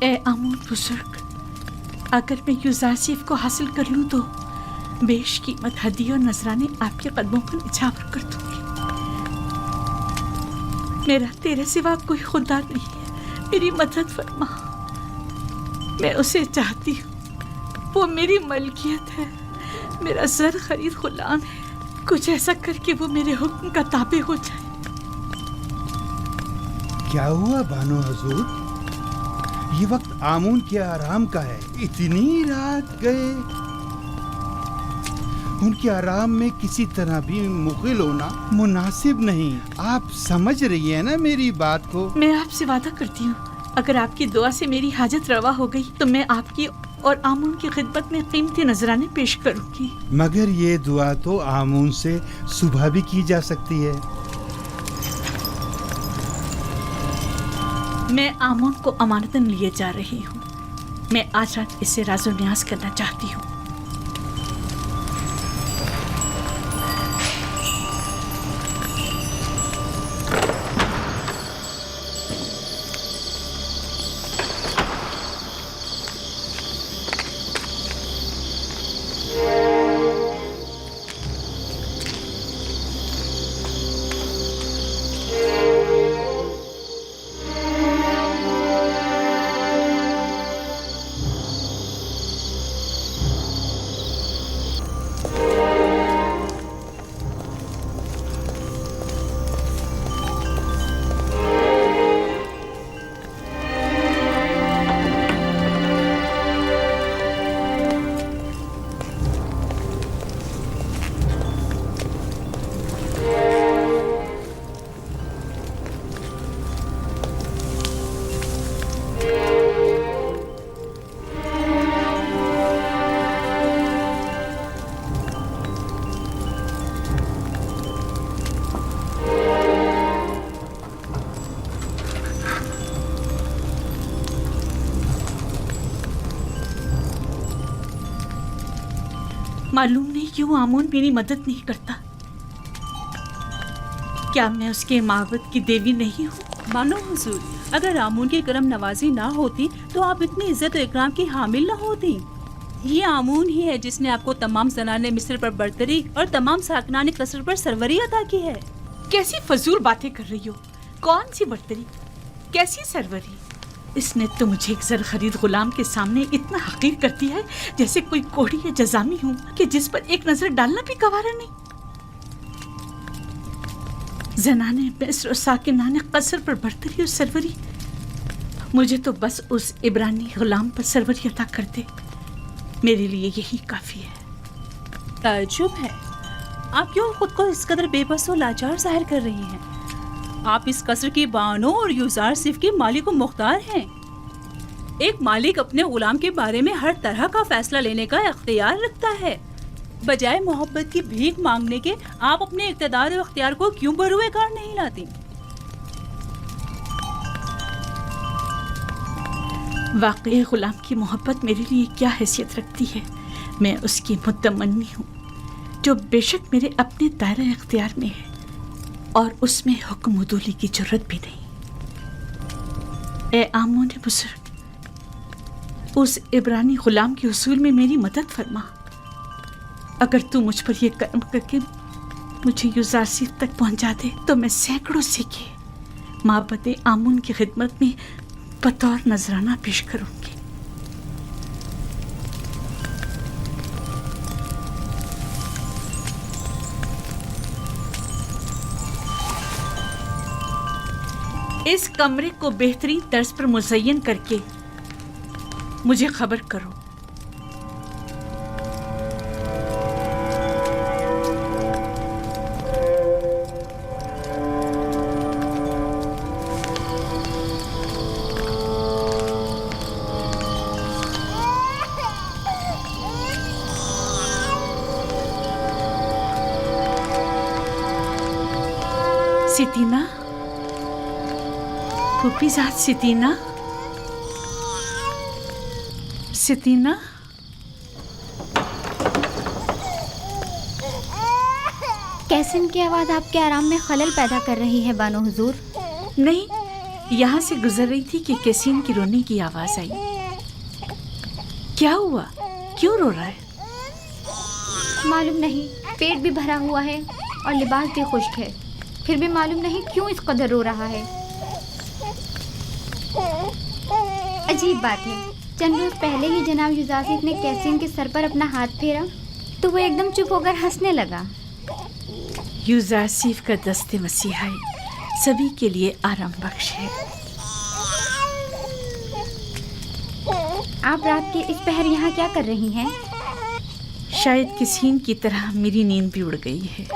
ए आमून बुजुर्ग, अगर मैं यूजारसीफ को हासिल कर लूं तो बेशकीमत हदिया और नजराने आपके कदमों पर निछावर कर दूंगी। मेरा तेरे सिवा कोई खुदा नहीं है, मेरी मदद फरमा। मैं उसे चाहती हूँ, वो मेरी मलकियत है, मेरा ज़र खरीद गुलाम है। कुछ ऐसा करके वो मेरे हुक्म का ताबे हो जाए। क्या हुआ बानो हजूर? ये वक्त आमून के आराम का है, इतनी रात गए। उनके आराम में किसी तरह भी मुखिल होना मुनासिब नहीं। आप समझ रही है ना मेरी बात को? मैं आपसे वादा करती हूँ, अगर आपकी दुआ से मेरी हाजत रवा हो गई तो मैं आपकी और आमून की खिदमत में कीमती नजराने पेश करूंगी। मगर ये दुआ तो आमून से सुबह भी की जा सकती है। मैं आमून को अमानतन लिए जा रही हूँ। मैं आज रात इससे राज़ो न्याज करना चाहती हूँ। मालूम नहीं क्यों आमून मेरी मदद नहीं करता। क्या मैं उसके माबद की देवी नहीं हूँ? मानो हुजूर, अगर आमून की करम नवाजी ना होती तो आप इतनी इज्जत और इकराम की हामिल ना होती। ये आमून ही है जिसने आपको तमाम ज़नाने मिस्र पर बरतरी और तमाम साकनाने कसर पर सरवरी अता की है। कैसी फजूल बातें कर रही हो? कौन सी बरतरी, कैसी सरवरी? इसने तो मुझे एक ज़र खरीद गुलाम के सामने इतना हकीर कर दिया है जैसे कोई कोढ़ी या जजामी हूँ कि जिस पर एक नजर डालना भी गवारा नहीं। जनाने मिस्र और साकिनाने कसर पर बरतरी और सरवरी, मुझे तो बस उस इब्रानी गुलाम पर सरवरी अता कर दे, मेरे लिए यही काफी है। ताज्जुब है, आप क्यों खुद को इस कदर बेबस और लाचार जाहिर कर रही हैं? आप इस कसर की बानो और यूजार सिर्फ के मालिक को मुख्तार हैं। एक मालिक अपने गुलाम के बारे में हर तरह का फैसला लेने का इख्तियार रखता है। बजाय मोहब्बत की भीख मांगने के आप अपने इख्तियार और इख्तियार को क्यों बरूए कार नहीं लाती? वाकई गुलाम की मोहब्बत मेरे लिए क्या हैसियत रखती है? मैं उसकी मुतमन्नी हूँ जो बेशक मेरे अपने दायरे इख्तियार में है और उसमें हुक्म उदूली की जरूरत भी नहीं। ए आमून बुजुर्ग, उस इब्रानी गुलाम के उसूल में मेरी मदद फरमा। अगर तू मुझ पर यह कर्म करके मुझे यूजारसीफ तक पहुंचा दे तो मैं सैकड़ों सिक्के माबद आमून की खिदमत में बतौर नजराना पेश करूंगी। इस कमरे को बेहतरीन तर्ज पर मुज़य्यन करके मुझे खबर करो। सितीना, फूफीजाद सितीना, सितीना, कैसन की आवाज़ आपके आराम में खलल पैदा कर रही है बानो हुजूर? नहीं, यहाँ से गुजर रही थी कि कैसीन की रोने की आवाज आई। क्या हुआ, क्यों रो रहा है? मालूम नहीं, पेट भी भरा हुआ है और लिबास भी खुश्क है, फिर भी मालूम नहीं क्यों इस कदर रो रहा है। अजीब बात है, चंद रोज पहले ही जनाब युजासिफ ने कैसीन के सर पर अपना हाथ फेरा तो वो एकदम चुप होकर हंसने लगा। युजासिफ का दस्ते मसीहाई सभी के लिए आराम बख्श है। आप रात के इस पहर यहाँ क्या कर रही हैं? शायद किसीन की तरह मेरी नींद भी उड़ गई है।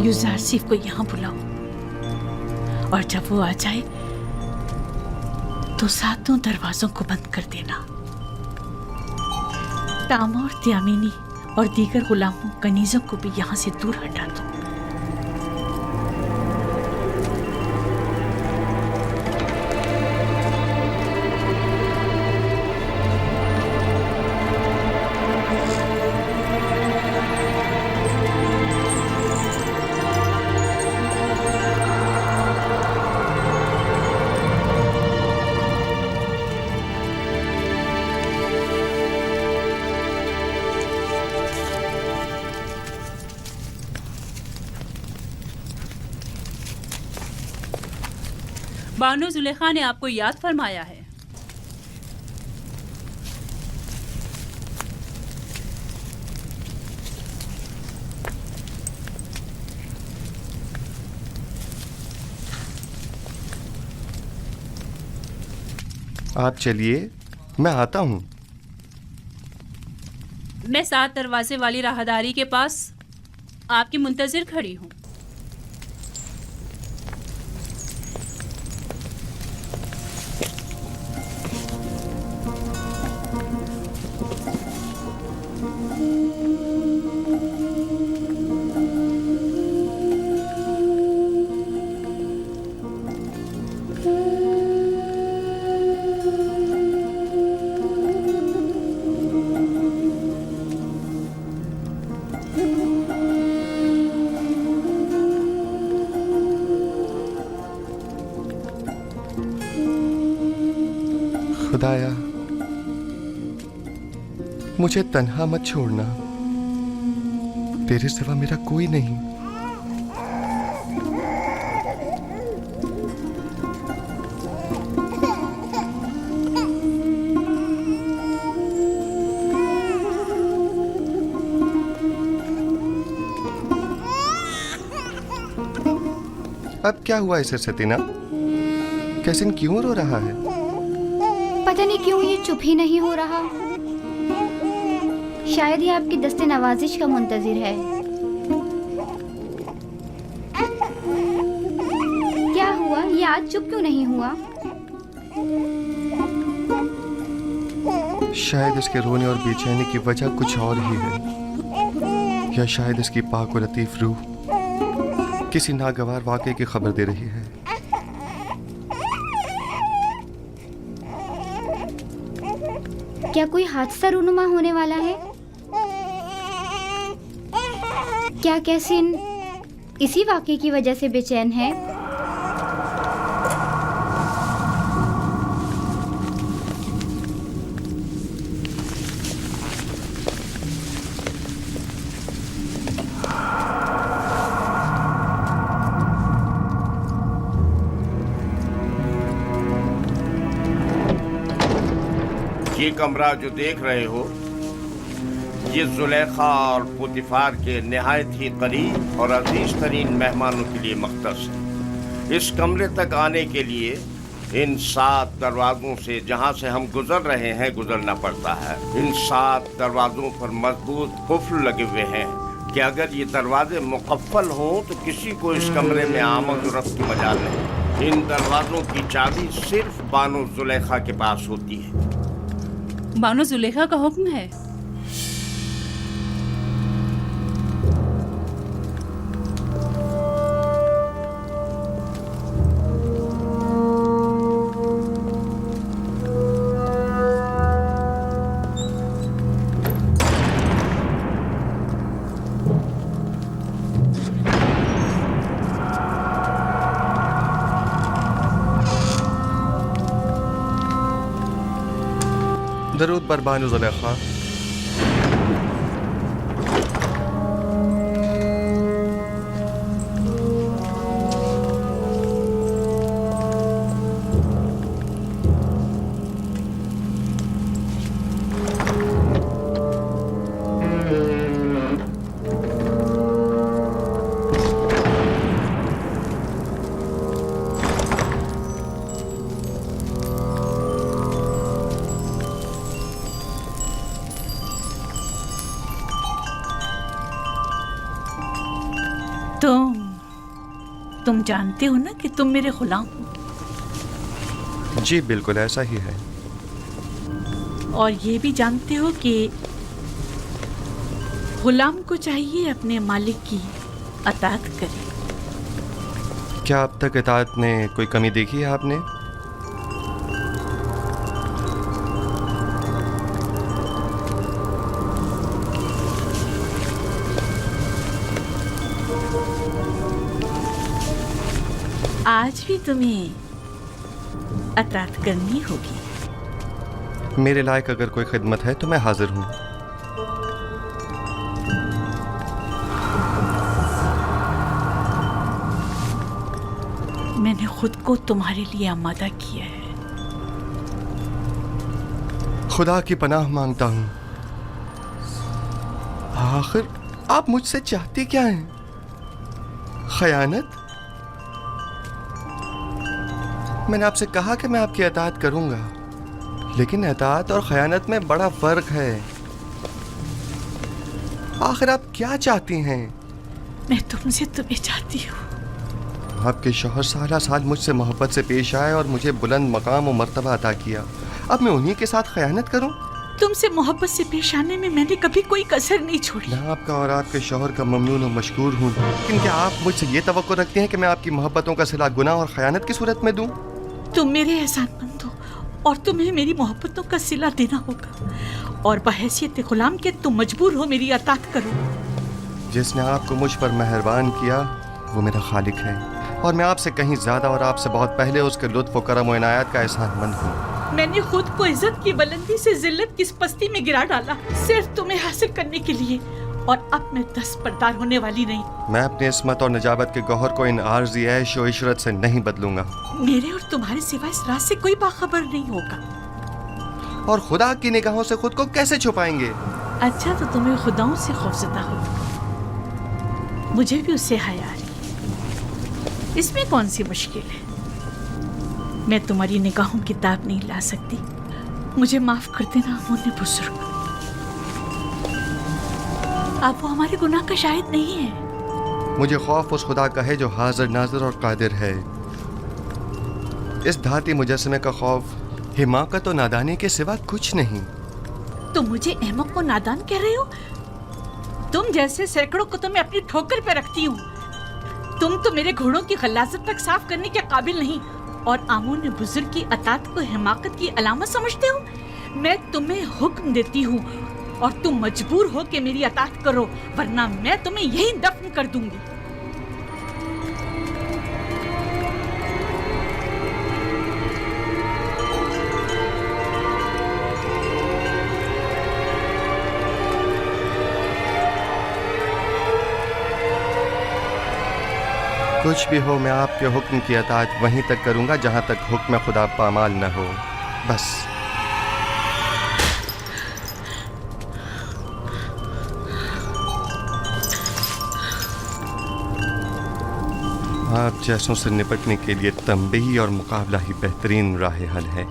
युजासिफ को यहाँ बुलाओ और जब वो आ जाए तो सातों दरवाजों को बंद कर देना। तामोर, त्यामीनी और दीगर गुलामों कनीजों को भी यहाँ से दूर हटा दो। बानो जुलेखा ने आपको याद फरमाया है। आप चलिए, मैं आता हूँ। मैं 7 दरवाजे वाली राहदारी के पास आपकी मुंतजिर खड़ी हूँ। खुदाया, मुझे तन्हा मत छोड़ना, तेरे सिवा मेरा कोई नहीं। अब क्या हुआ इसे सतीना? कैसिन क्यों रो रहा है? पता नहीं क्यों ये चुप ही नहीं हो रहा। शायद ये आपकी दस्ते नवाजिश का मुंतजिर है। क्या हुआ, ये आज चुप क्यों नहीं हुआ? शायद इसके रोने और बेचैनी की वजह कुछ और ही है, या शायद इसकी पाक और लतीफ रूह किसी नागवार वाक़े की खबर दे रही है। क्या कोई हादसा रूनुमा होने वाला है? क्या कैसिन इसी वाक़े की वजह से बेचैन है? ये कमरा जो देख रहे हो, ये जुलेखा और पुतिफार के निहायत ही करीब और अजीज तरीन मेहमानों के लिए मख्तस है। इस कमरे तक आने के लिए इन 7 दरवाजों से जहां से हम गुजर रहे हैं गुजरना पड़ता है। इन 7 दरवाजों पर मजबूत कुफ्ल लगे हुए हैं कि अगर ये दरवाजे मुकफ्फल हों तो किसी को इस कमरे में आमद और रफ्त की मजाल नहीं। इन दरवाजों की चाबी सिर्फ बानो जुलेखा के पास होती है। बानो जुलेखा का हुक्म है। दरूद बर बानो जुलेखा। तुम जानते हो ना कि तुम मेरे गुलाम हो। जी बिल्कुल ऐसा ही है। और ये भी जानते हो कि गुलाम को चाहिए अपने मालिक की अताअत करे। क्या अब तक इताअत में कोई कमी देखी है आपने? आज भी तुम्हें अताअत करनी होगी। मेरे लायक अगर कोई खिदमत है तो मैं हाजिर हूँ। मैंने खुद को तुम्हारे लिए आमादा किया है। खुदा की पनाह मांगता हूँ। आखिर आप मुझसे चाहती क्या हैं? खयानत? मैंने आपसे कहा कि मैं आपकी अताअत करूंगा, लेकिन अताअत और खयानत में बड़ा फर्क है। आखिर आप क्या चाहती हैं? मैं तुमसे तुम्हें चाहती हूँ। आपके शौहर सारा साल मुझसे मोहब्बत से पेश आए और मुझे बुलंद मकाम और मर्तबा अता किया। अब मैं उन्हीं के साथ खयानत करूं? तुमसे मोहब्बत से पेश आने में मैंने कभी कोई कसर नहीं छोड़ी। मैं आपका और आपके शौहर का ममनून और मशकूर हूँ, लेकिन क्या आप मुझसे ये तवक्को रखते हैं कि मैं आपकी मोहब्बतों का सिला गुनाह और खयानत की सूरत में दूं? तुम मेरे एहसानमंद हो और तुम्हें मेरी मोहब्बतों का सिला देना होगा, और बहैसियत गुलाम के तुम मजबूर हो मेरी अताअत करो। जिसने आपको मुझ पर मेहरबान किया वो मेरा खालिक है, और मैं आपसे कहीं ज्यादा और आपसे बहुत पहले उसके लुत्फ व करम व इनायत का एहसानमंद हूँ। मैंने खुद को इज्जत की बुलंदी से जिल्लत की पस्ती में गिरा डाला सिर्फ तुम्हें हासिल करने के लिए, और अब मैं दस्तबरदार होने वाली नहीं। मैं अपनी इस्मत और नजाबत के गौहर को इन आर्जी ऐश और इशरत से नहीं बदलूंगा। मेरे और तुम्हारे सिवा इस राज से कोई बाखबर नहीं होगा। और खुदा की निगाहों से खुद को कैसे छुपाएंगे? अच्छा, तो तुम्हें खुदाओं से खौफजदा हो, मुझे भी उससे हया आ रही। इसमें कौन सी मुश्किल है? मैं तुम्हारी निगाहों की ताब नहीं ला सकती। मुझे माफ कर देना अमूने बुजुर्ग। आप वो हमारे गुनाह का शाहिद नहीं है। मुझे खौफ उस खुदा का है जो हाजिर नाजिर और कादिर है। इस धाती मुजस्समे का खौफ हिमाकत और नादानी के सिवा कुछ नहीं। तुम मुझे अहमक और नादान कह रहे हो? तुम जैसे सैकड़ों को तो मैं अपनी ठोकर पे रखती हूँ। तुम तो मेरे घोड़ों की गलाजत तक साफ करने के काबिल नहीं, और आमून बुजुर्ग की अताअत को हिमाकत की अलामत समझते हो? मैं तुम्हें हुक्म देती हूँ और तुम मजबूर हो कि मेरी अताअत करो, वरना मैं तुम्हें यहीं दफन कर दूंगी। कुछ भी हो, मैं आपके हुक्म की अताअत वहीं तक करूंगा जहां तक हुक्म खुदा पामाल न हो। बस। आप जैसों से निपटने के लिए तंबीही और मुकाबला ही बेहतरीन राह हल है।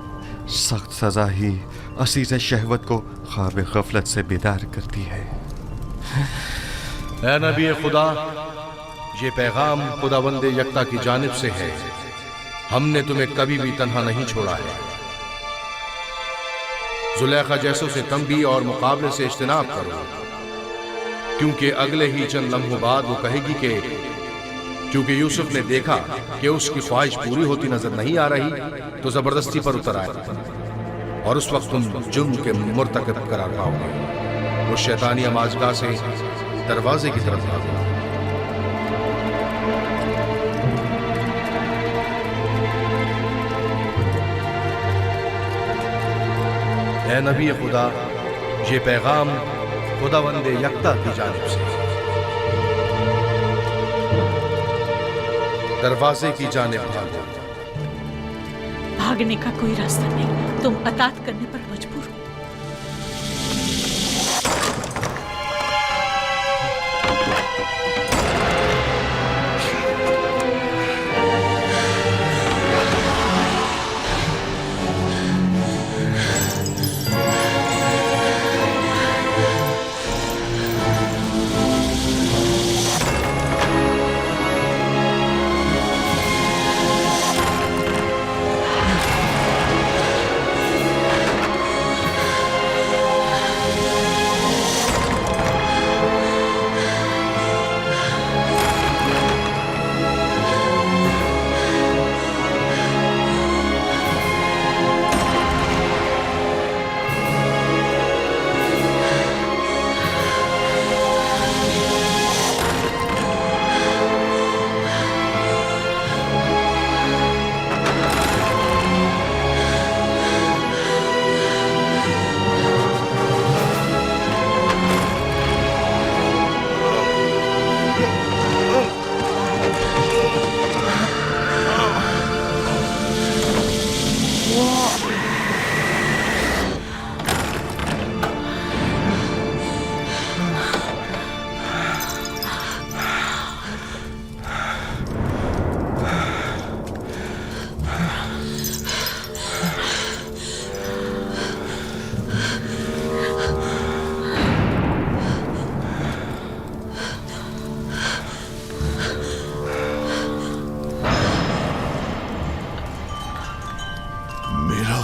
सख्त सज़ा ही असीज़ शहवत को ख्वाब गफलत से बेदार करती है। ऐ नबी खुदा, ये पैगाम खुदावंद यकता की जानिब से है। हमने तुम्हें कभी भी तन्हा नहीं छोड़ा है। जुलेखा जैसों से तंबी और मुकाबले से इज्तनाब करो, क्योंकि अगले ही चंद लम्हों बाद वो कहेगी कि क्योंकि यूसुफ ने देखा कि उसकी ख्वाहिश पूरी होती नजर नहीं आ रही, तो जबरदस्ती पर उतर आए और उस वक्त तुम जुर्म के मुर्तकब करार पाओगे। उस शैतानी अमाजगाह से दरवाजे की तरफ भागो। ऐ नबी खुदा, ये पैगाम खुदावंद यकता की जानिब से दरवाजे की जानिब भागो। भागने का कोई रास्ता नहीं, तुम अतात करने पर मजबूर हो।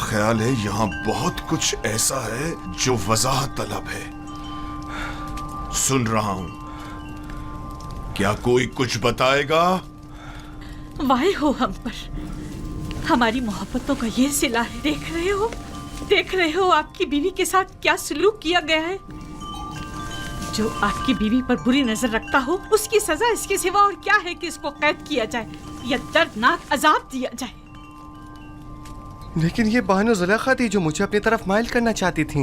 ख्याल है यहाँ बहुत कुछ ऐसा है जो वजाहत तलब है। सुन रहा हूं, क्या कोई कुछ बताएगा? वाहे हो हम पर, हमारी मोहब्बतों का ये सिला है। देख रहे हो आपकी बीवी के साथ क्या सलूक किया गया है। जो आपकी बीवी पर बुरी नजर रखता हो, उसकी सजा इसके सिवा और क्या है कि इसको कैद किया जाए या दर्दनाक अजाब दिया जाए। लेकिन ये बानो जुलेखा थी जो मुझे अपनी तरफ माइल करना चाहती थी।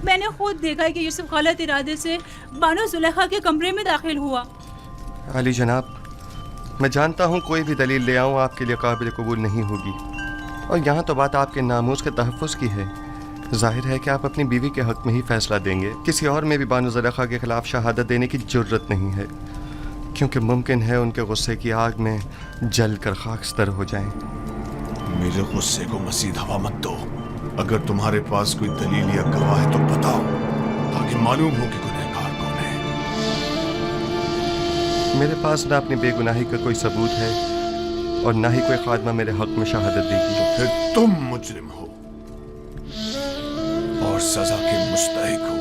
मैंने खुद देखा है कि यूसुफ गलत इरादे से बानो जुलेखा के कमरे में दाखिल हुआ। अली जनाब, मैं जानता हूँ कोई भी दलील ले आऊँ आपके लिए काबिल कबूल नहीं होगी, और यहाँ तो बात आपके नामूस के तहफ़्फ़ुज़ की है। जाहिर है कि आप अपनी बीवी के हक़ में ही फ़ैसला देंगे। किसी और में भी बानो जुलेखा के ख़िलाफ़ शहादत देने की ज़रूरत नहीं है, क्योंकि मुमकिन है उनके गुस्से की आग में जल कर खाकस्तर हो जाएं। मेरे गुस्से को मज़ीद हवा मत दो। अगर तुम्हारे पास कोई दलील या गवाह है तो बताओ, ताकि मालूम हो कि गुनहगार कौन है। मेरे पास ना अपनी बेगुनाही का कोई सबूत है और ना ही कोई खादमा मेरे हक़ में शहादत देगी। तो फिर तुम मुजरिम हो और सजा के मुस्तहिक हो।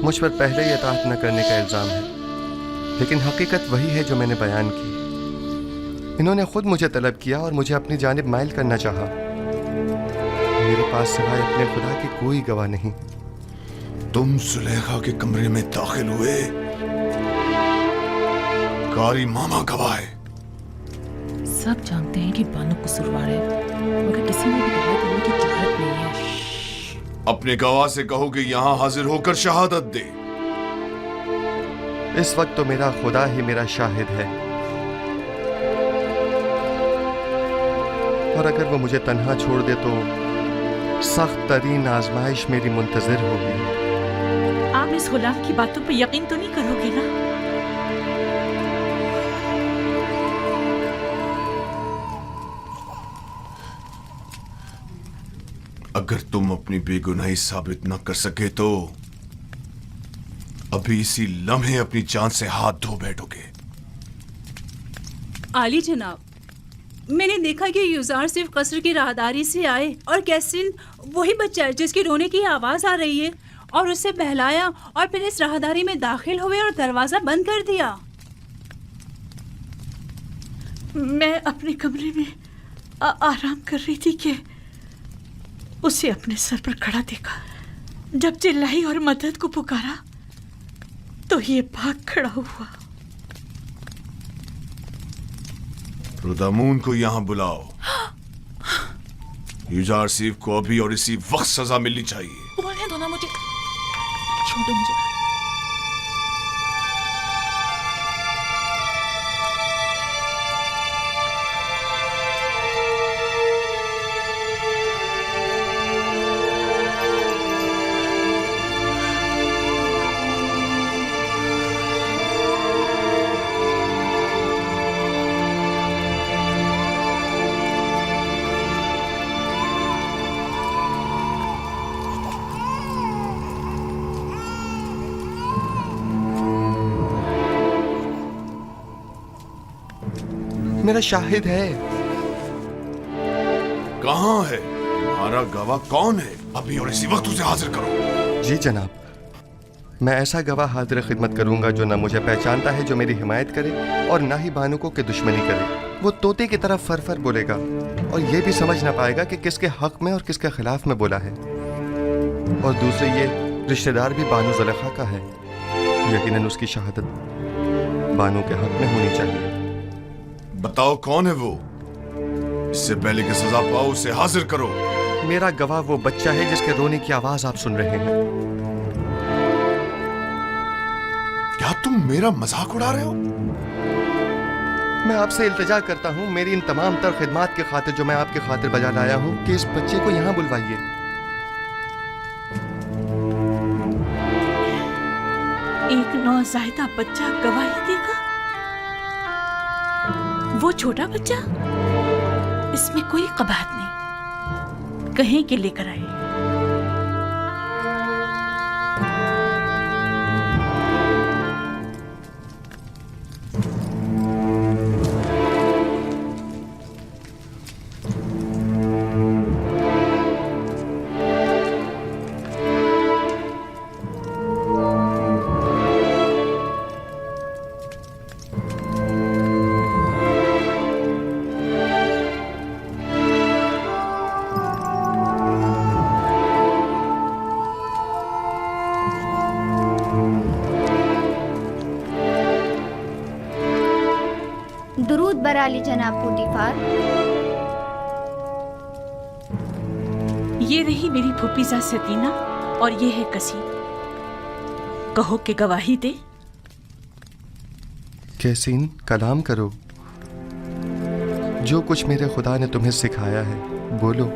मुझ पर पहले ही इताअत न करने का इल्ज़ाम है, लेकिन हकीकत वही है जो मैंने बयान की। इन्होंने खुद मुझे तलब किया और मुझे अपनी जानिब माइल करना चाहा। मेरे पास सिवाय अपने खुदा की कोई गवाह नहीं। तुम जुलेखा के कमरे में दाखिल हुए, कारी मामा गवाह है। सब जानते हैं कि बानो कसूरवार है, मगर किसी ने भी गवाह देने की जुर्रत नहीं है। अपने गवाह से कहो कि यहाँ हाजिर होकर शहादत दे। इस वक्त तो मेरा खुदा ही मेरा शाहिद है, और अगर वो मुझे तन्हा छोड़ दे तो सख्त तरीन आजमाइश मेरी मुंतजिर होगी। आप इस गुलाम की बातों पर यकीन तो नहीं करोगे ना? अगर तुम अपनी बेगुनाही साबित न कर सके तो अभी इसी लम्हे अपनी जान से हाथ धो बैठोगे। आली जनाब, मैंने देखा कि युजार सिर्फ कसर की राहदारी से आए और कैसिन वही बच्चा है जिसकी रोने की आवाज आ रही है, और उसे बहलाया और फिर इस राहदारी में दाखिल हुए और दरवाजा बंद कर दिया। मैं अपने कमरे में आराम कर रही थी कि उसे अपने सर पर खड़ा देखा। जब चिल्लाई और मदद को पुकारा तो ये भाग खड़ा हुआ। रुदामून को यहाँ बुलाओ। युजार सिफ को अभी और इसी वक्त सजा मिलनी चाहिए। बोलने दो ना मुझे, छोड़ो मुझे। मेरा शाहिद है। कहाँ है तुम्हारा गवाह? कौन है? अभी और इसी वक्त उसे हाजिर करो। जी जनाब, मैं ऐसा गवाह हाजिर खिदमत करूंगा जो ना मुझे पहचानता है, जो मेरी हिमायत करे, और ना ही बानुको की दुश्मनी करे। वो तोते की तरह फर फर बोलेगा और ये भी समझ ना पाएगा कि किसके हक में और किसके खिलाफ में बोला है। और दूसरे ये रिश्तेदार भी बानो ज़ुलेखा का है। यकीनन उसकी शहादत बानो के हक में होनी चाहिए। बताओ कौन है वो? इससे पहले कि सजा पाओ उसे हाजिर करो। मेरा गवाह वो बच्चा है जिसके रोने की आवाज आप सुन रहे हैं। क्या तुम मेरा मजाक उड़ा रहे हो? मैं आपसे इल्तिजा करता हूँ, मेरी इन तमाम तर खिदमात की खातिर जो मैं आपके खातिर बजा लाया हूँ, कि इस बच्चे को यहाँ बुलवाइए। एक नौज़ायदा बच्चा गवाही देगा? वो छोटा बच्चा? इसमें कोई कबाहत नहीं, कहीं के लेकर आए। दुरूद बराली जनाब पुटीफार। ये रही मेरी फूफीजा सतीना और ये है कसी। कहो कि गवाही दे। कैसीन, कलाम करो। जो कुछ मेरे खुदा ने तुम्हें सिखाया है बोलो।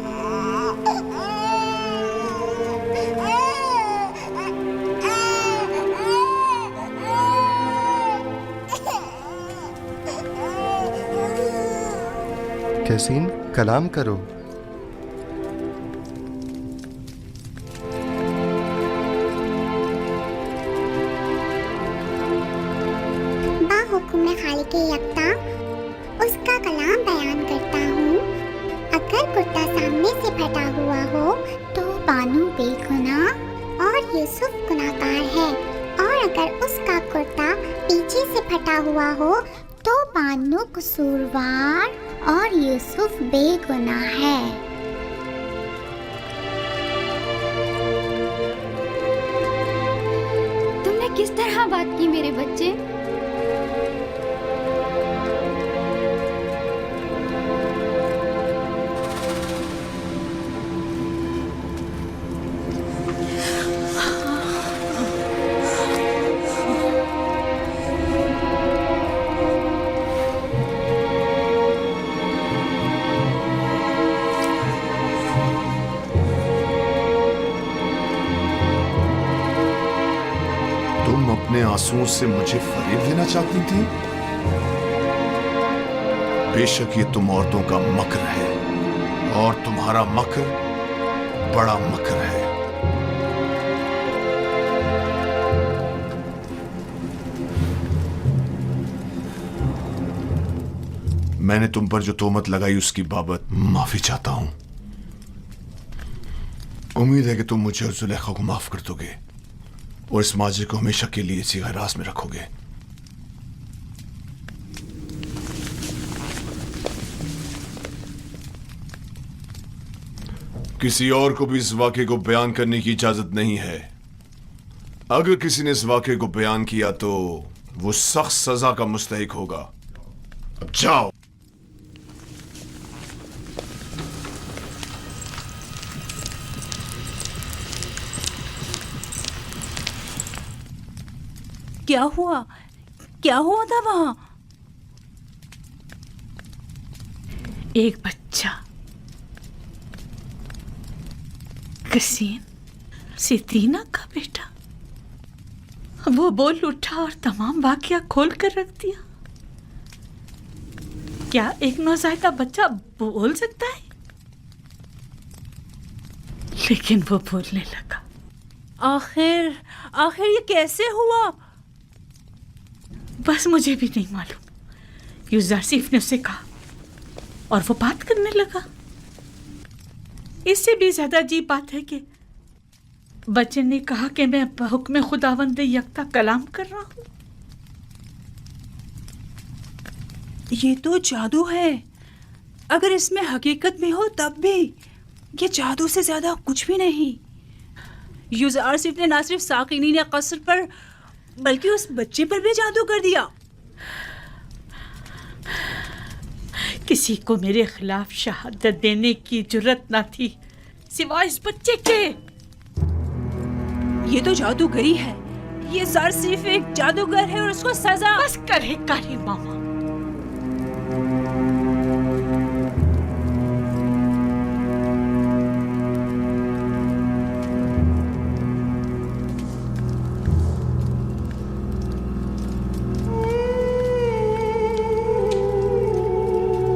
कैसीन, कलाम करो। बाहुकुम खालिक यकता उसका कलाम बयान करता हूँ। अगर कुर्ता सामने से फटा हुआ हो तो बानू बेगुनाह और यूसुफ गुनाहगार है, और अगर उसका कुर्ता पीछे से फटा हुआ हो तो बानू कसूरवार और यूसुफ बेगुनाह है। तुमने किस तरह बात की मेरे बच्चे? तुम अपने आंसुओं से मुझे फरेब देना चाहती थी? बेशक ये तुम औरतों का मकर है, और तुम्हारा मकर बड़ा मकर है। मैंने तुम पर जो तोहमत लगाई उसकी बाबत माफी चाहता हूं। उम्मीद है कि तुम मुझे और जुलेखा को माफ कर दोगे और इस माजे को हमेशा के लिए इसी राज में रखोगे। किसी और को भी इस वाक़े को बयान करने की इजाजत नहीं है। अगर किसी ने इस वाक़े को बयान किया तो वो सख्त सजा का मुस्तहिक होगा। अब जाओ। क्या हुआ? क्या हुआ था वहां? एक बच्चा कसीम, सितीना का बेटा, वो बोल उठा और तमाम वाकया खोल कर रख दिया। क्या एक नौज़ायदा बच्चा बोल सकता है? लेकिन वो बोलने लगा। आखिर ये कैसे हुआ? बस मुझे भी नहीं मालूम। यूजारसीफ ने उसे कहा और वो बात करने लगा। इससे भी ज्यादा अजीब बात है कि बच्चे ने कहा कि मैं हुक्म खुदावंद यकता कलाम कर रहा हूं। ये तो जादू है। अगर इसमें हकीकत में हो तब भी ये जादू से ज्यादा कुछ भी नहीं। यूजारसीफ ने ना सिर्फ साकिनीन कसर पर बल्कि उस बच्चे पर भी जादू कर दिया। किसी को मेरे खिलाफ शहादत देने की जुर्रत ना थी सिवाय इस बच्चे के। ये तो जादूगरी है। ये ज़ारसीफ एक जादूगर है और उसको सजा। बस करे कारी मामा।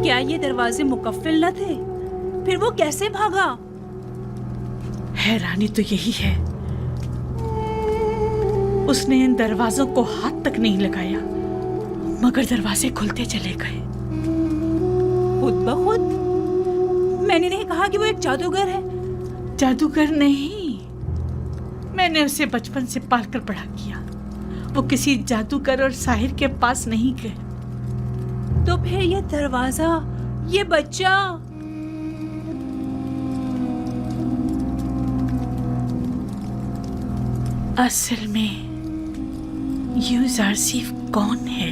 क्या ये दरवाजे मुकफ्फिल न थे? फिर वो कैसे भागा? हैरानी तो यही है, उसने इन दरवाजों को हाथ तक नहीं लगाया मगर दरवाजे खुलते चले गए खुद ब खुद। मैंने नहीं कहा कि वो एक जादूगर है। जादूगर नहीं, मैंने उसे बचपन से पालकर बड़ा किया। वो किसी जादूगर और साहिर के पास नहीं गए। तो फिर ये दरवाजा, ये बच्चा, असल में यूजारसीफ कौन है?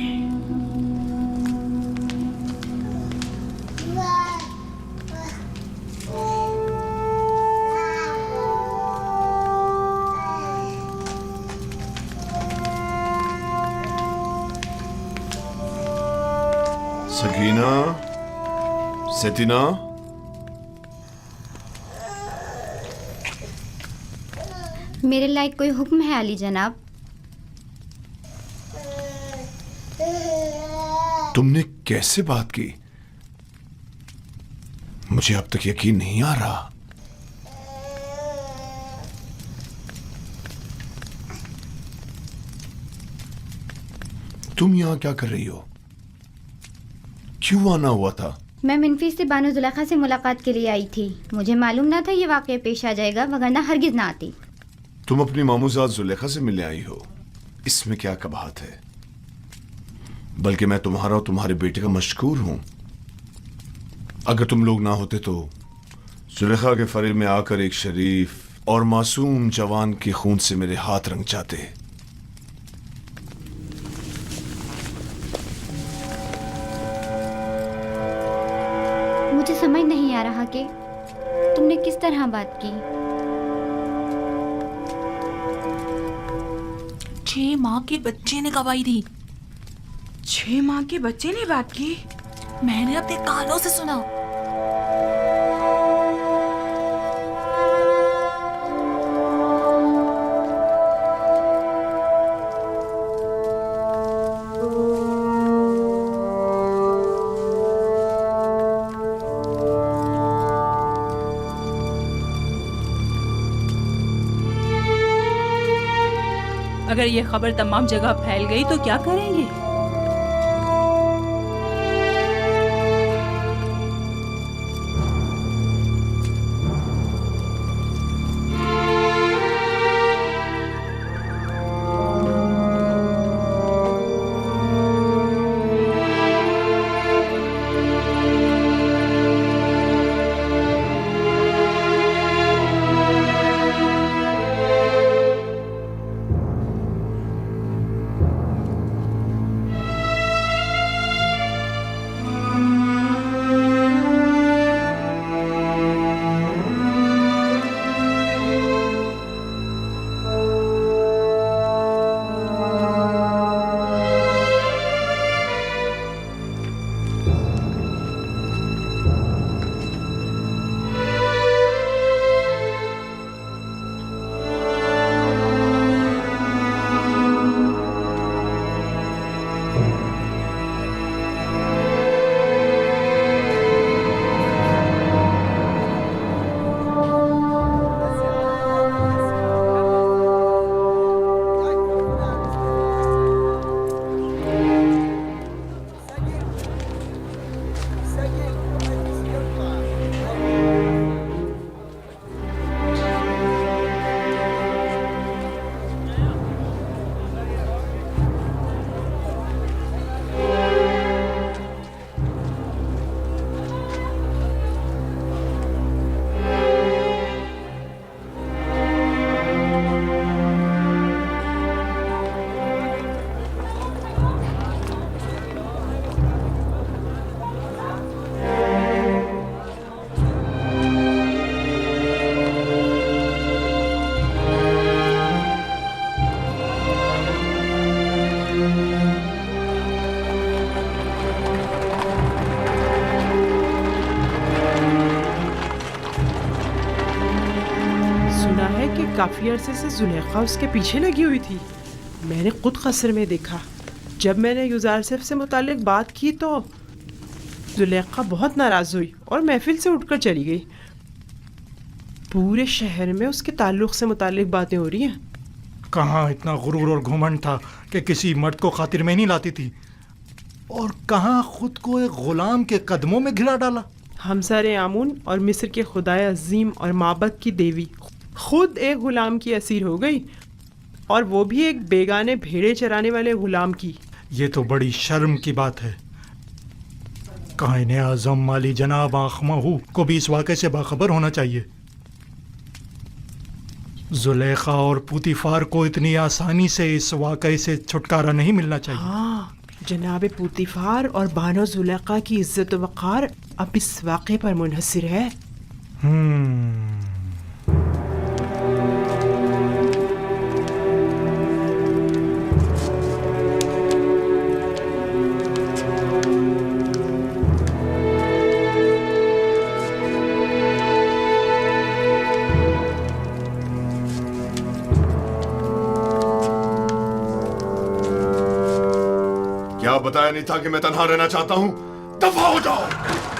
सकीना, सेतिना, मेरे लायक कोई हुक्म है अली जनाब? तुमने कैसे बात की? मुझे अब तक यकीन नहीं आ रहा। तुम यहां क्या कर रही हो? क्यों आना हुआ था? मैं मिनफी से बानो जुलेखा से मुलाकात के लिए आई थी। मुझे मालूम ना था ये वाक़या पेश आ जाएगा, वगरना हरगिज ना आती। तुम अपनी मामूजात जुलेखा से मिलने आई हो, इसमें क्या कबाहत है? बल्कि मैं तुम्हारा और तुम्हारे बेटे का मशकूर हूं। अगर तुम लोग ना होते तो जुलेखा के फरेब में आकर एक शरीफ और मासूम जवान के खून से मेरे हाथ रंग जाते। मुझे समझ नहीं आ रहा कि तुमने किस तरह बात की। 6 माह के बच्चे ने गवाही दी। 6 माह के बच्चे ने बात की? मैंने अपने कानों से सुना। अगर ये खबर तमाम जगह फैल गई तो क्या करेंगे? काफ़ी अरसे से जुलेखा उसके पीछे लगी हुई थी। मैंने खुद कस्र में देखा। जब मैंने युजारसिफ से मुतालिक बात की तो जुलेखा बहुत नाराज़ हुई और महफिल से उठकर चली गई। पूरे शहर में उसके ताल्लुक़ से मुतालिक बातें हो रही हैं। कहाँ इतना गुरूर और घुमंड था कि किसी मर्द को खातिर में नहीं लाती थी, और कहाँ खुद को एक ग़ुलाम के कदमों में घिरा डाला। हमसारे आमून और मिस्र के खुदाए अजीम और माबद की देवी खुद एक ग़ुलाम की असीर हो गई, और वो भी एक बेगाने भेड़े चराने वाले ग़ुलाम की। ये तो बड़ी शर्म की बात है। कायने आज़म माली जनाब आखमहू को भी इस वाक़े से बाखबर होना चाहिए। जुलेखा और पुतीफार को इतनी आसानी से इस वाक़े से छुटकारा नहीं मिलना चाहिए। हाँ, जनाब पुतीफार और बानो जुलेखा की इज्जत व वक़ार अब इस वाक़े पर मुनहसर है। क्या बताया नहीं था कि मैं तन्हा रहना चाहता हूं? दफा हो जाओ।